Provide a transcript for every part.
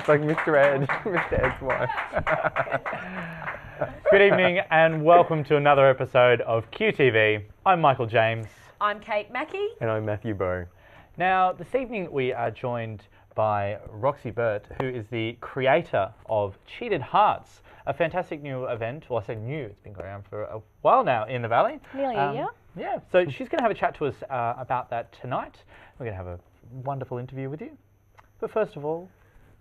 It's like Mr. Ed, Mr. Ed's wife. Good evening and welcome to another episode of QTV. I'm Michael James. I'm Kate Mackey. And I'm Matthew Bowe. Now, this evening we are joined by Roxy, who is the creator of Cheated Hearts, a fantastic new event. Well, I say new, it's been going on for a while now in the Valley. Nearly a year. Yeah, so she's going to have a chat to us about that tonight. We're going to have a wonderful interview with you. But first of all,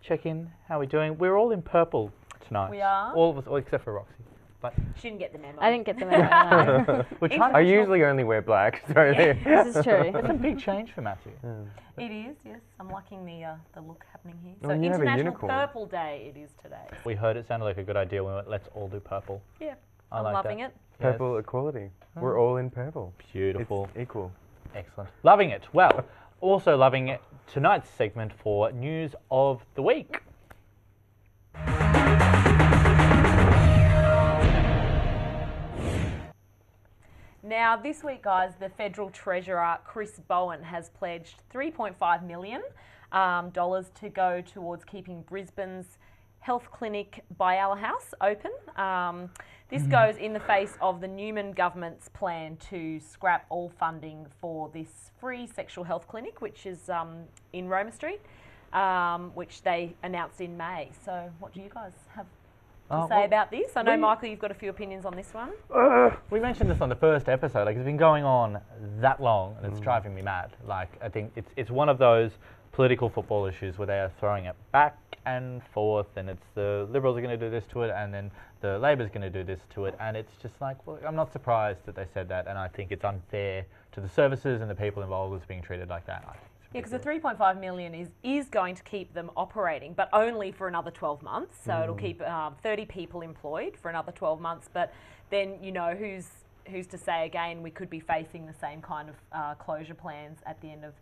check in, how are we doing? We're all in purple tonight. We are. All of us, except for Roxy. But she didn't get the memo. I didn't get the memo. I usually only wear black. So This is true. It's a big change for Matthew. It is, yes. I'm liking the look happening here. Well, So you have a International unicorn. Purple Day it is today. We heard it sounded like a good idea. We went, let's all do purple. Yeah, I I'm like loving that. it. Purple equality. We're all in purple. Beautiful. It's equal. Excellent. Loving it. Well, also loving it, tonight's segment for News of the Week. Now, this week, guys, the Federal Treasurer, Chris Bowen, has pledged $3.5 million to go towards keeping Brisbane's health clinic Byalla House open. This goes in the face of the Newman government's plan to scrap all funding for this free sexual health clinic, which is in Roma Street, which they announced in May. So what do you guys have to say about this? I know, Michael, you've got a few opinions on this one. We mentioned this on the first episode. Like, it's been going on that long, and it's driving me mad. Like, I think it's one of those political football issues where they are throwing it back and forth, and it's the Liberals are going to do this to it, and then the Labor's going to do this to it, and it's just like, well, I'm not surprised that they said that, and I think it's unfair to the services and the people involved as being treated like that. Yeah, because the $3.5 million is going to keep them operating, but only for another 12 months. So it'll keep 30 people employed for another 12 months. But then, you know, who's to say again we could be facing the same kind of closure plans at the end of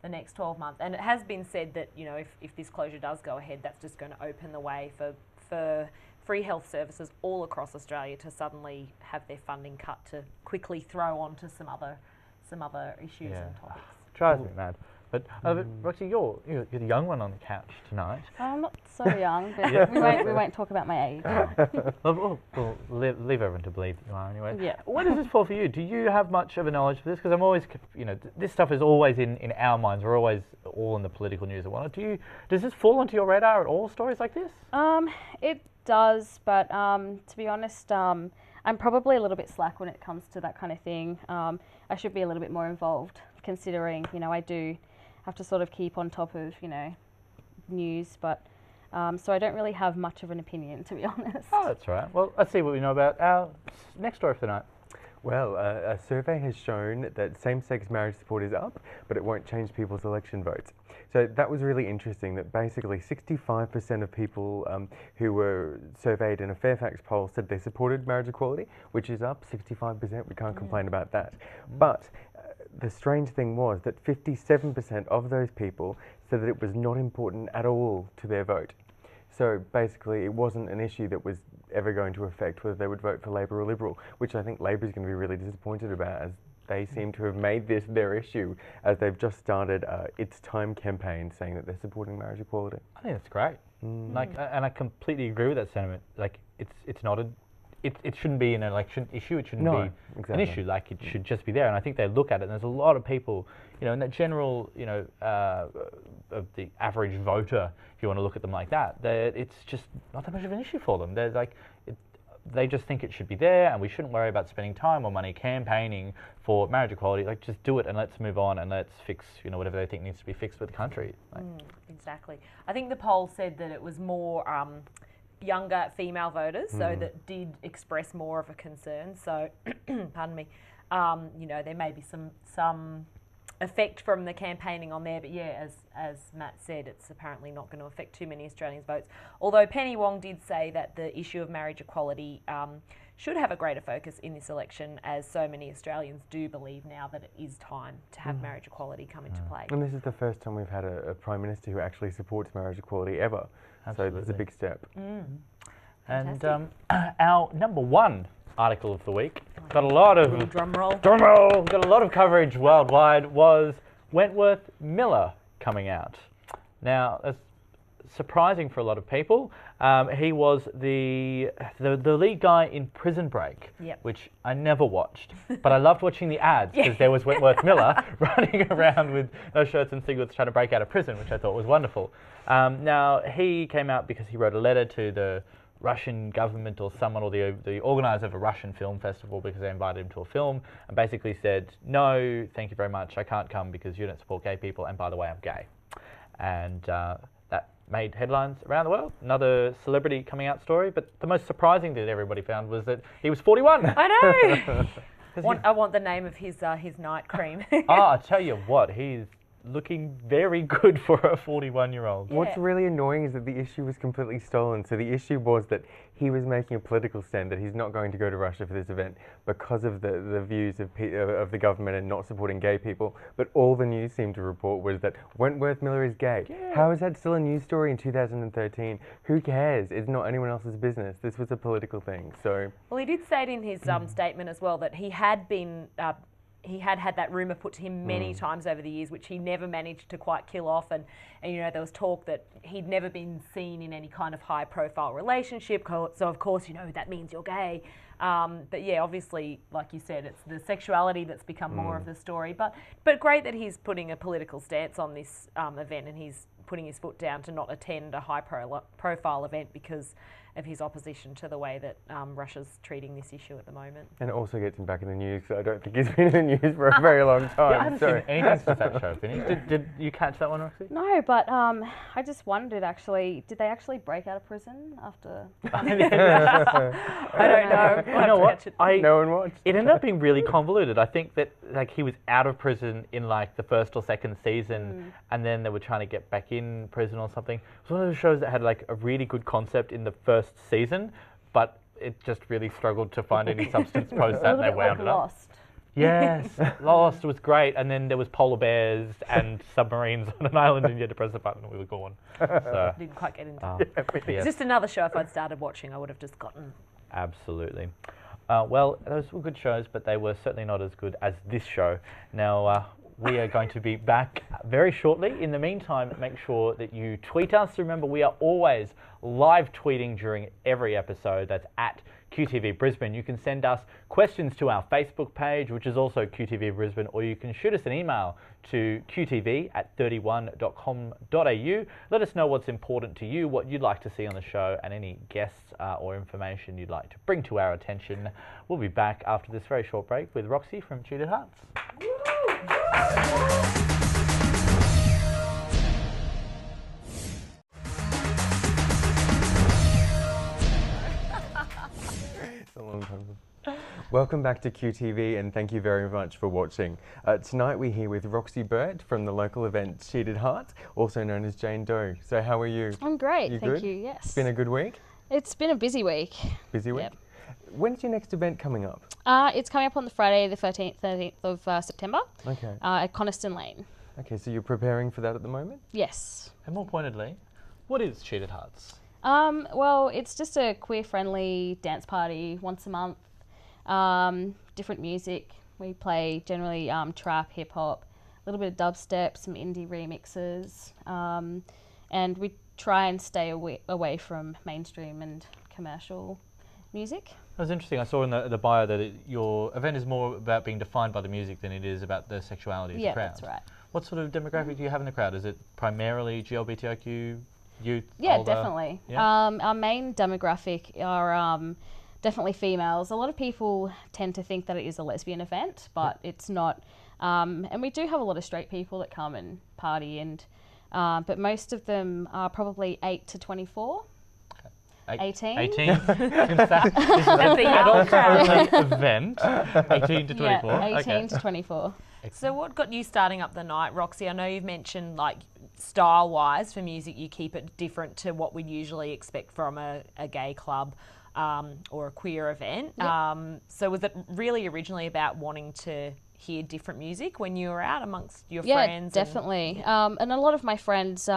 the next 12 months. And it has been said that, you know, if this closure does go ahead, that's just going to open the way for free health services all across Australia to suddenly have their funding cut to quickly throw onto some other issues and topics. Drives me mad. But Roxy, you're the young one on the couch tonight. I'm not so young, but we won't talk about my age. We'll leave everyone to believe that you are anyway. Yeah. What is this for you? Do you have much of a knowledge for this? Because I'm always, you know, this stuff is always in our minds. We're always all in the political news and whatnot. Does this fall onto your radar at all, stories like this? It does, but to be honest, I'm probably a little bit slack when it comes to that kind of thing. I should be a little bit more involved, considering, you know, I do have to sort of keep on top of, you know, news, but so I don't really have much of an opinion, to be honest. Oh, that's right. Well, let's see what we know about our next story for the night. Well, a survey has shown that same-sex marriage support is up, but it won't change people's election votes. So that was really interesting, that basically 65% of people who were surveyed in a Fairfax poll said they supported marriage equality, which is up 65%. We can't complain about that. But the strange thing was that 57% of those people said that it was not important at all to their vote. So basically, it wasn't an issue that was ever going to affect whether they would vote for Labor or Liberal, which I think Labor is going to be really disappointed about, as they seem to have made this their issue, as they've just started It's Time campaign saying that they're supporting marriage equality. I think that's great. Like, and I completely agree with that sentiment. Like, it's not a. It shouldn't be an election issue. It shouldn't be an issue. Like, it should just be there. And I think they look at it, and there's a lot of people, you know, in that general, you know, of the average voter, if you want to look at them like that, it's just not that much of an issue for them. They're like, they just think it should be there, and we shouldn't worry about spending time or money campaigning for marriage equality. Like, just do it, and let's move on, and let's fix, you know, whatever they think needs to be fixed with the country. Like, Exactly. I think the poll said that it was more younger female voters, so that did express more of a concern. So, pardon me, you know, there may be some effect from the campaigning on there, but yeah, as Matt said, it's apparently not going to affect too many Australians' votes. Although Penny Wong did say that the issue of marriage equality should have a greater focus in this election, as so many Australians do believe now that it is time to have marriage equality come into play. And this is the first time we've had a Prime Minister who actually supports marriage equality ever. Absolutely. So it's a big step. And our number one article of the week got a lot of Drum roll. got a lot of coverage worldwide, was Wentworth Miller coming out. Now, there's surprising for a lot of people. He was the lead guy in Prison Break, which I never watched, but I loved watching the ads because there was Wentworth Miller running around with no shirts and singlets trying to break out of prison, which I thought was wonderful. Now, he came out because he wrote a letter to the Russian government or someone, or the organizer of a Russian film festival, because they invited him to a film, and basically said, no, thank you very much, I can't come because you don't support gay people, and by the way, I'm gay. And that made headlines around the world. Another celebrity coming out story, but the most surprising thing that everybody found was that he was 41. I know! I want the name of his night cream. I tell you what, he's looking very good for a 41-year-old. What's really annoying is that the issue was completely stolen. So the issue was that he was making a political stand that he's not going to go to Russia for this event because of the views of the government and not supporting gay people. But all the news seemed to report was that Wentworth Miller is gay. Yeah. How is that still a news story in 2013? Who cares? It's not anyone else's business. This was a political thing. So. Well, he did say it in his statement as well that he had been. He had that rumour put to him many times over the years, which he never managed to quite kill off. And you know, there was talk that he'd never been seen in any kind of high-profile relationship. So, of course, you know, that means you're gay. But yeah, obviously, like you said, it's the sexuality that's become more of the story. But great that he's putting a political stance on this event, and he's putting his foot down to not attend a high-profile event because of his opposition to the way that Russia's treating this issue at the moment. And it also gets him back in the news, so I don't think he's been in the news for a very long time. I haven't seen anything since that show finished. Did you catch that one, Roxy? No, but I just wondered actually, did they actually break out of prison after? I don't know. You know what? No one watched. It ended up being really convoluted. I think that like he was out of prison in like the first or second season, and then they were trying to get back in prison or something. It was one of those shows that had like a really good concept in the first season, but it just really struggled to find any substance post that, and they wound it up. Lost. Yes, Lost was great, and then there was polar bears and submarines on an island, and you had to press the button and we were gone. So, didn't quite get into it. It's just another show. If I'd started watching, I would have just gotten. Absolutely. Well, those were good shows, but they were certainly not as good as this show. Now, we are going to be back very shortly. In the meantime, make sure that you tweet us. Remember, we are always live tweeting during every episode. That's at QTV Brisbane. You can send us questions to our Facebook page, which is also QTV Brisbane, or you can shoot us an email to qtv@31.com.au. Let us know what's important to you, what you'd like to see on the show, and any guests or information you'd like to bring to our attention. We'll be back after this very short break with Roxy from Cheated Hearts. It's a long time. Welcome back to QTV, and thank you very much for watching. Tonight we're here with Roxy Burt from the local event Cheated Hearts, also known as Jane Doe. So how are you? I'm great, you thank good? you, yes. It's been a good week? It's been a busy week. Busy week? Yep. When's your next event coming up? It's coming up on the Friday, the 13th of September. Okay. At Coniston Lane. Okay, so you're preparing for that at the moment? Yes. And more pointedly, what is Cheated Hearts? Well, it's just a queer-friendly dance party once a month. Different music. We play generally trap, hip-hop, a little bit of dubstep, some indie remixes, and we try and stay away from mainstream and commercial music. That was interesting. I saw in the bio that your event is more about being defined by the music than it is about the sexuality of the crowd. Yeah, that's right. What sort of demographic do you have in the crowd? Is it primarily GLBTIQ youth? Yeah, older? definitely. Yeah? Our main demographic are definitely females. A lot of people tend to think that it is a lesbian event, but it's not. And we do have a lot of straight people that come and party, and but most of them are probably 8 to 24. 18. 18. Since that is an adult-only event, 18 to 24. Yeah, 18 to 24. So what got you starting up the night, Roxy? I know you've mentioned, like, style-wise for music, you keep it different to what we'd usually expect from a gay club or a queer event. Yep. So was it really originally about wanting to hear different music when you were out amongst your friends? Yeah, definitely. And a lot of my friends,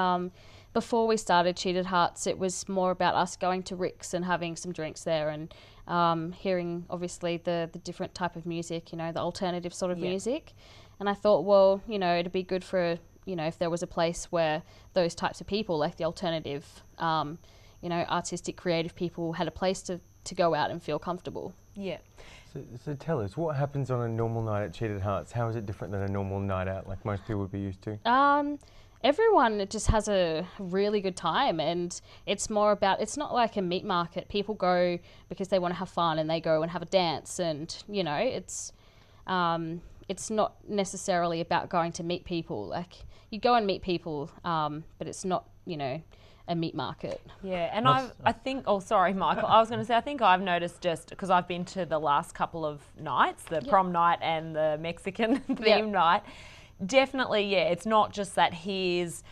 before we started Cheated Hearts, it was more about us going to Rick's and having some drinks there and hearing, obviously, the different type of music, you know, the alternative sort of music. And I thought, well, you know, it'd be good for if there was a place where those types of people, like the alternative, artistic, creative people had a place to go out and feel comfortable. Yeah. So tell us, what happens on a normal night at Cheated Hearts? How is it different than a normal night out like most people would be used to? Everyone just has a really good time, and it's not like a meat market. People go because they want to have fun, and they go and have a dance, and it's not necessarily about going to meet people. Like, you go and meet people, but it's not, a meat market. Yeah, and I think, oh, sorry, Michael, I was going to say, I think I've noticed, just because I've been to the last couple of nights, the prom night and the Mexican theme night, definitely, it's not just that here's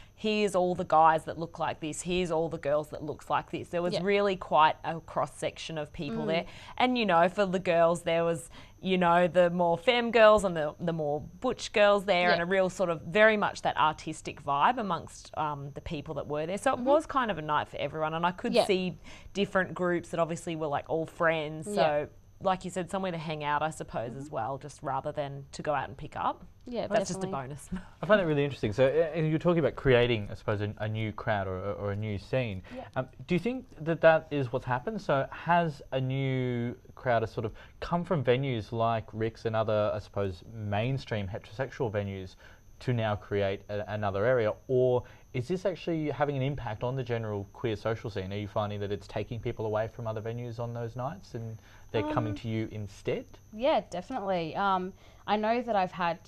all the guys that look like this, here's all the girls that looks like this. There was really quite a cross-section of people there. And, for the girls, there was, the more femme girls and the more butch girls there, and a real sort of very much that artistic vibe amongst the people that were there. So it was kind of a night for everyone, and I could see different groups that obviously were like all friends. So like you said, somewhere to hang out, I suppose, as well, just rather than to go out and pick up. Yeah, that's just a bonus. I find it really interesting. So you're talking about creating, I suppose, a new crowd or a new scene. Yeah. Do you think that is what's happened? So has a new crowd sort of come from venues like Rick's and other, I suppose, mainstream heterosexual venues to now create another area? Or is this actually having an impact on the general queer social scene? Are you finding that it's taking people away from other venues on those nights and they're coming to you instead? Yeah, definitely. I know that I've had,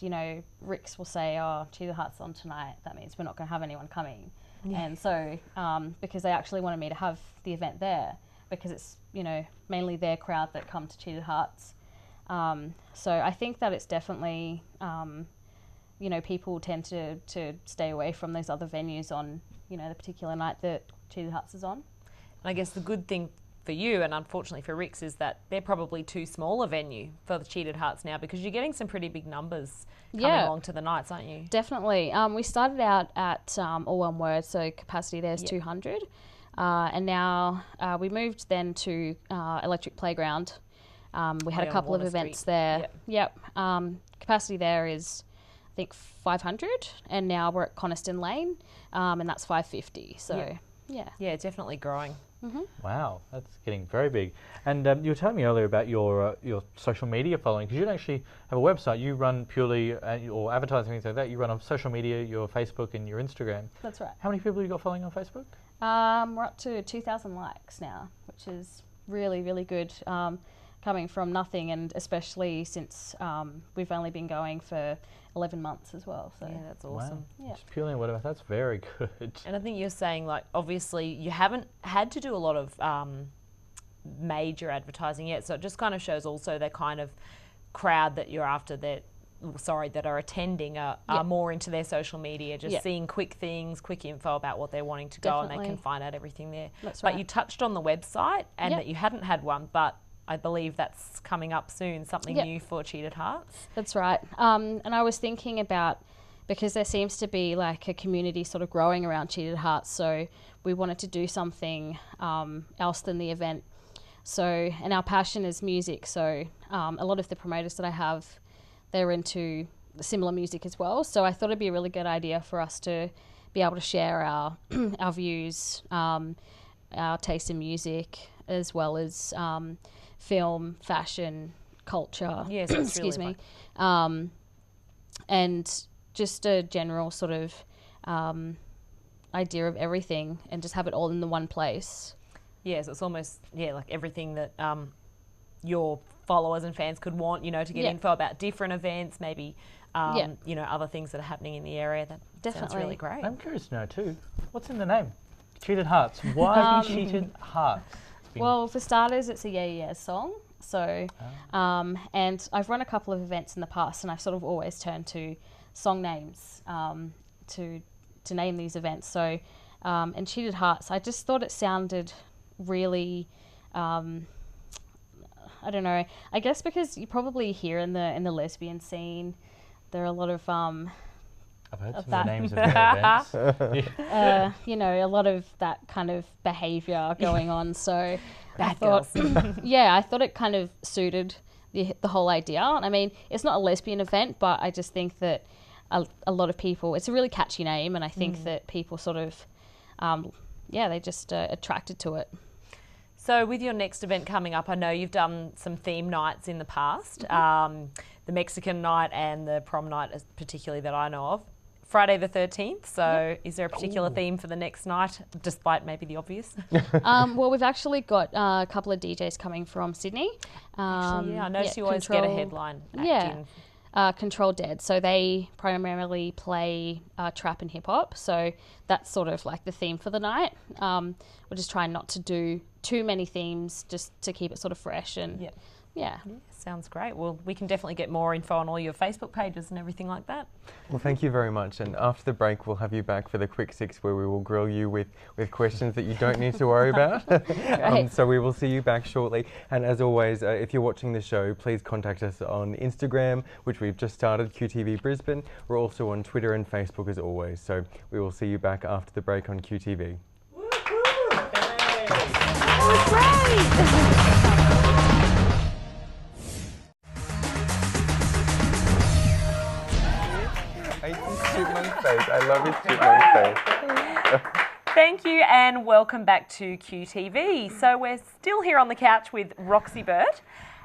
Rick's will say, Cheated Hearts on tonight, that means we're not going to have anyone coming. Yeah. And so, because they actually wanted me to have the event there, because it's, mainly their crowd that come to Cheated Hearts. So I think that it's definitely, people tend to stay away from those other venues on, the particular night that Cheated Hearts is on. And I guess the good thing for you, and unfortunately for Rick's, is that they're probably too small a venue for the Cheated Hearts now, because you're getting some pretty big numbers coming along to the nights, aren't you? Definitely. We started out at all one word, so capacity there is 200. And now we moved then to Electric Playground. We had a couple of events there. Yep. Capacity there is, I think, 500, and now we're at Coniston Lane, and that's 550. So, yeah, it's definitely growing. Mm-hmm. Wow, that's getting very big. And you were telling me earlier about your social media following, because you don't actually have a website. You run purely, or advertising, things like that. You run on social media, your Facebook and your Instagram. That's right. How many people have you got following on Facebook? We're up to 2,000 likes now, which is really, really good, coming from nothing, and especially since we've only been going for 11 months as well. So yeah, that's awesome. Wow. Yeah. Just purely on whatever, that's very good. And I think you're saying, like, obviously you haven't had to do a lot of major advertising yet, so it just kind of shows also the kind of crowd that you're after, that are attending are more into their social media, just seeing quick things, quick info about what they're wanting to go, and they can find out everything there. That's right. But you touched on the website, and that you hadn't had one, but I believe that's coming up soon, something new for Cheated Hearts. That's right. And I was thinking about, because there seems to be like a community sort of growing around Cheated Hearts, so we wanted to do something else than the event. So, and our passion is music, so a lot of the promoters that I have, they're into similar music as well. So I thought it'd be a really good idea for us to be able to share our our views, our taste in music, as well as film, fashion, culture. Yes, that's excuse really me, and just a general sort of idea of everything, and just have it all in the one place. Yeah, so it's almost like everything that your followers and fans could want, to get info about different events, maybe other things that are happening in the area. That sounds really great. I'm curious to know too, what's in the name? Cheated Hearts. Why Cheated Hearts? Well, for starters, it's a Yeah song. So, and I've run a couple of events in the past, and I've sort of always turned to song names to name these events. So, and Cheated Hearts, I just thought it sounded really, I don't know. I guess because you probably hear in the lesbian scene, there are a lot of I've heard some of the names of their events. A lot of that kind of behaviour going on. So I thought, I thought it kind of suited the whole idea. I mean, it's not a lesbian event, but I just think that a lot of people. It's a really catchy name, and I think that people sort of, they just attracted to it. So with your next event coming up, I know you've done some theme nights in the past, the Mexican night and the prom night particularly that I know of. Friday the 13th, so is there a particular theme for the next night, despite maybe the obvious? Well, we've actually got a couple of DJs coming from Sydney. Actually, I notice you always get a headline act in. Control Dead. So they primarily play trap and hip hop. So that's sort of like the theme for the night. We're just trying not to do too many themes, just to keep it sort of fresh and yeah. Sounds great. Well, we can definitely get more info on all your Facebook pages and everything like that. Well, thank you very much. And after the break, we'll have you back for the Quick Six, where we will grill you with questions that you don't need to worry about. So we will see you back shortly. And as always, if you're watching the show, please contact us on Instagram, which we've just started, QTV Brisbane. We're also on Twitter and Facebook as always. So we will see you back after the break on QTV. That was great! I love his chipmunk face. Thank you and welcome back to QTV. So we're still here on the couch with Roxy Burt.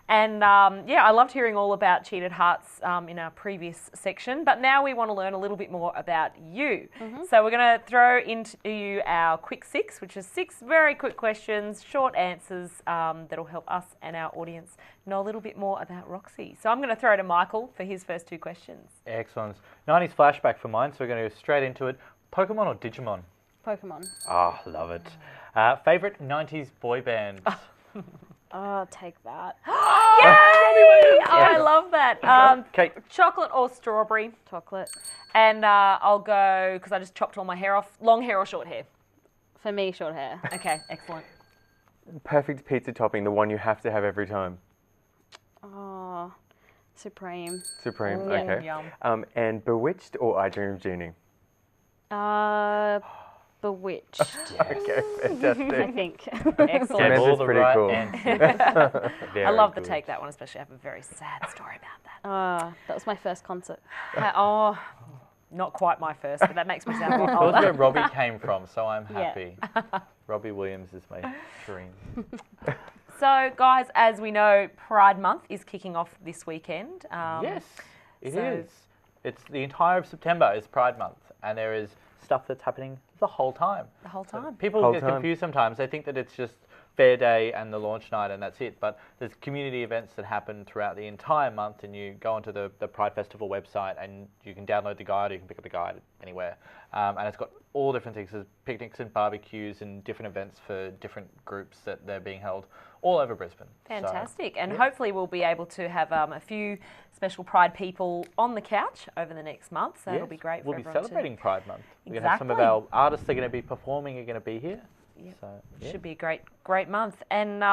And I loved hearing all about Cheated Hearts in our previous section, but now we want to learn a little bit more about you. So we're going to throw into you our Quick Six, which is 6 very quick questions, short answers that'll help us and our audience know a little bit more about Roxy. So I'm going to throw to Michael for his first 2 questions. Excellent. 90s flashback for mine, so we're going to go straight into it. Pokemon or Digimon? Pokemon. Oh, love it. Favourite 90s boy band? Oh, take that. Yay! Oh, I love that. Kate. Chocolate or strawberry? Chocolate. And I'll go, because I just chopped all my hair off, long hair or short hair? For me, short hair. Okay, excellent. Perfect pizza topping, the one you have to have every time. Oh, Supreme. Supreme, Ooh, okay. yum. And Bewitched or I Dream of Jeannie? Bewitched. Okay, fantastic. I think. Excellent. Samantha's pretty cool. I love the take that one, especially. I have a very sad story about that. That was my first concert. Not quite my first, but that makes me sound more That's older. where Robbie came from, so I'm happy. Robbie Williams is my dream. So, guys, as we know, Pride Month is kicking off this weekend. Yes, it is. It's the entire of September is Pride Month, and there is stuff that's happening the whole time. The whole time. People get confused sometimes. They think that it's just Fair Day and the launch night and that's it. But there's community events that happen throughout the entire month, and you go onto the Pride Festival website and you can download the guide, or you can pick up the guide anywhere. And it's got all different things. There's picnics and barbecues and different events for different groups that they're being held all over Brisbane. Fantastic. And hopefully we'll be able to have a few special Pride people on the couch over the next month. So it'll be great for everyone. We'll be celebrating Pride Month. Exactly. We're going to have some of our artists that are going to be performing are going to be here. Yep. So, should be a great month. And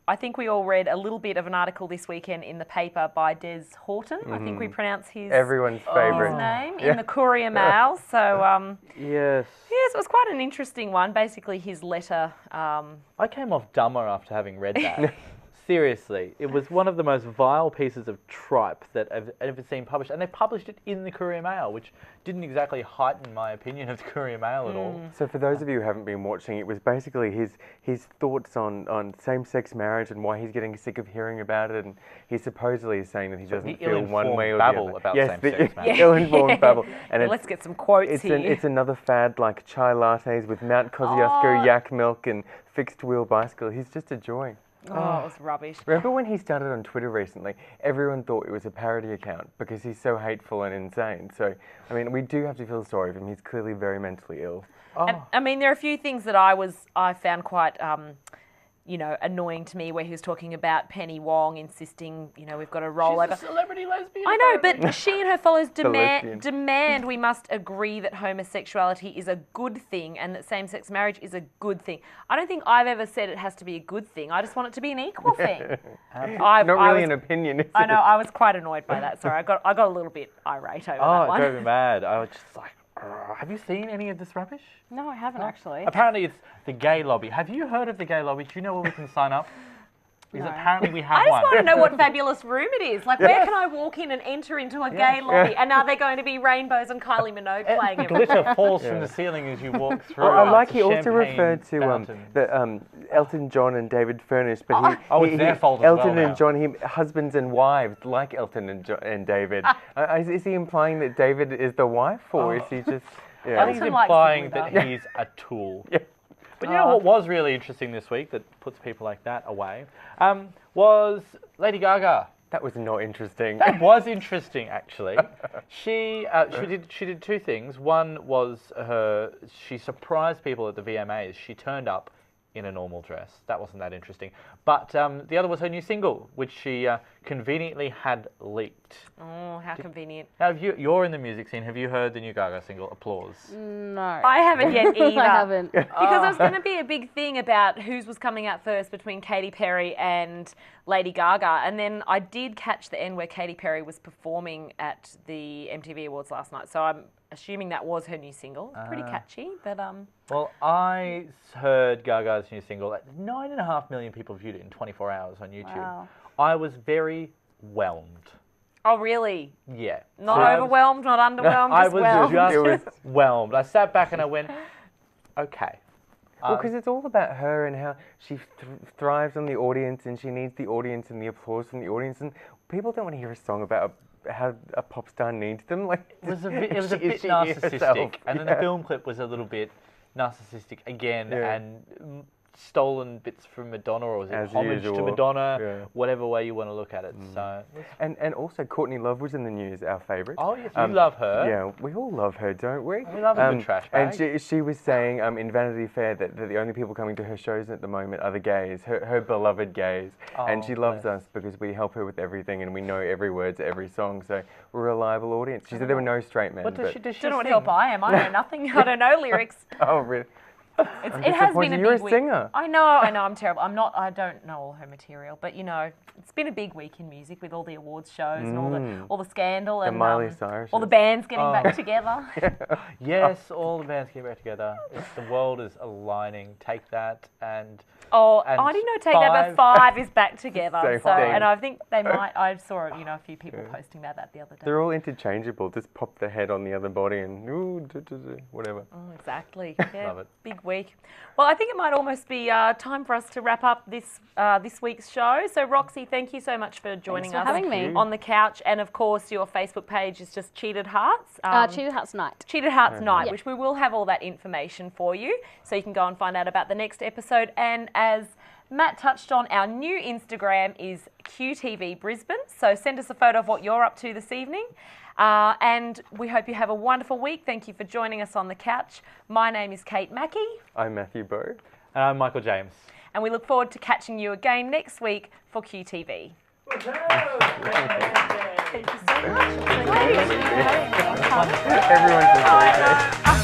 I think we all read a little bit of an article this weekend in the paper by Des Horton. I think we pronounce everyone's favourite name in the Courier Mail. So yes, it was quite an interesting one. Basically, his letter. I came off dumber after having read that. Seriously, it was one of the most vile pieces of tripe that I've ever seen published, and they published it in the Courier Mail, which didn't exactly heighten my opinion of the Courier Mail at all. So for those of you who haven't been watching, it was basically his thoughts on same-sex marriage and why he's getting sick of hearing about it, and he supposedly is saying that he doesn't feel one way or the other. About same-sex marriage. Ill-informed babble. And let's get some quotes here. It's another fad like chai lattes with Mount Kosciuszko yak milk and fixed-wheel bicycle. He's just a joy. Oh, it was rubbish. Remember when he started on Twitter recently? Everyone thought it was a parody account because he's so hateful and insane. So, I mean, we do have to feel sorry for him. He's clearly very mentally ill. And, I mean, there are a few things that I found quite, annoying to me, where he was talking about Penny Wong insisting, we've got to roll over. She's a celebrity lesbian. I know, but she and her followers demand we must agree that homosexuality is a good thing and that same-sex marriage is a good thing. I don't think I've ever said it has to be a good thing. I just want it to be an equal thing. Not really an opinion, is it? I know, I was quite annoyed by that. Sorry, I got a little bit irate over that one. It drove me mad. I was just like, have you seen any of this rubbish? No, I haven't actually. Apparently it's the gay lobby. Have you heard of the gay lobby? Do you know where we can sign up? Because No. apparently we have I just one. want to know what fabulous room it is. Like, where can I walk in and enter into a gay lobby? And are there going to be rainbows and Kylie Minogue playing everywhere? Glitter falls from the ceiling as you walk through. Well, I like It's a he also champagne referred to fountain. Elton John and David Furnish, but it's their fault as Elton well and John, husbands and wives, like Elton and David. Is he implying that David is the wife, or is he just? Yeah. I think he's Elton likes the implying glitter. that he's a tool. Yeah. But you know what was really interesting this week that puts people like that away was Lady Gaga. That was not interesting. That was interesting, actually. She did two things. One was she surprised people at the VMAs. She turned up in a normal dress. That wasn't that interesting. But the other was her new single, which she conveniently had leaked. Oh, how convenient. Now, you're in the music scene. Have you heard the new Gaga single, Applause? No. I haven't yet either. I haven't. Because there's going to be a big thing about whose was coming out first between Katy Perry and Lady Gaga. And then I did catch the end where Katy Perry was performing at the MTV Awards last night. So I'm assuming that was her new single. It's pretty catchy, but Well, I heard Gaga's new single. 9.5 million people viewed it in 24 hours on YouTube. Wow. I was very whelmed. oh really? Yeah. Not So I was- overwhelmed, not underwhelmed, I just was whelmed. just whelmed. I sat back and I went, okay. Well, because it's all about her and how she thrives on the audience, and she needs the audience and the applause from the audience, and people don't want to hear a song about how a pop star needs them. Like It was a bit she narcissistic. herself, And then the film clip was a little bit narcissistic again, and stolen bits from Madonna, or was it As homage usual. to Madonna, Yeah. whatever way you want to look at it. So, And also Courtney Love was in the news, our favourite. oh yes, you love her. Yeah, we all love her, don't we? We love a good trash bag. And she was saying in Vanity Fair that the only people coming to her shows at the moment are the gays, her beloved gays. And Oh, she loves bless. us because we help her with everything and we know every word to every song. So we're a reliable audience. She said there were no straight men. What does she I don't know what help sing? I am. I know nothing. I don't know lyrics. Oh, really? It has been a disappointed. big You're a week. singer. I know, I'm terrible. I don't know all her material, but you know, it's been a big week in music with all the awards shows and all the scandal and Miley Cyrus. all the bands getting back together. Yes, all the bands get back together. The world is aligning. Take that and I didn't know Take That, but Five is back together. Same So, thing. and I think they might. I saw a few people posting about that the other day. They're all interchangeable. Just pop the head on the other body and whatever. Oh, exactly. Yeah, Love it. big week. Well, I think it might almost be time for us to wrap up this week's show. So, Roxy, thank you so much for joining Thanks us for having me. on the couch. And of course, your Facebook page is just Cheated Hearts. Cheated Hearts Night. Cheated Hearts Night, Yeah. which we will have all that information for you, so you can go and find out about the next episode. And as Matt touched on, our new Instagram is QTV Brisbane. So send us a photo of what you're up to this evening. And we hope you have a wonderful week. Thank you for joining us on the couch. My name is Kate Mackey. I'm Matthew Bowe. And I'm Michael James. And we look forward to catching you again next week for QTV. Thank you so much. Everyone's a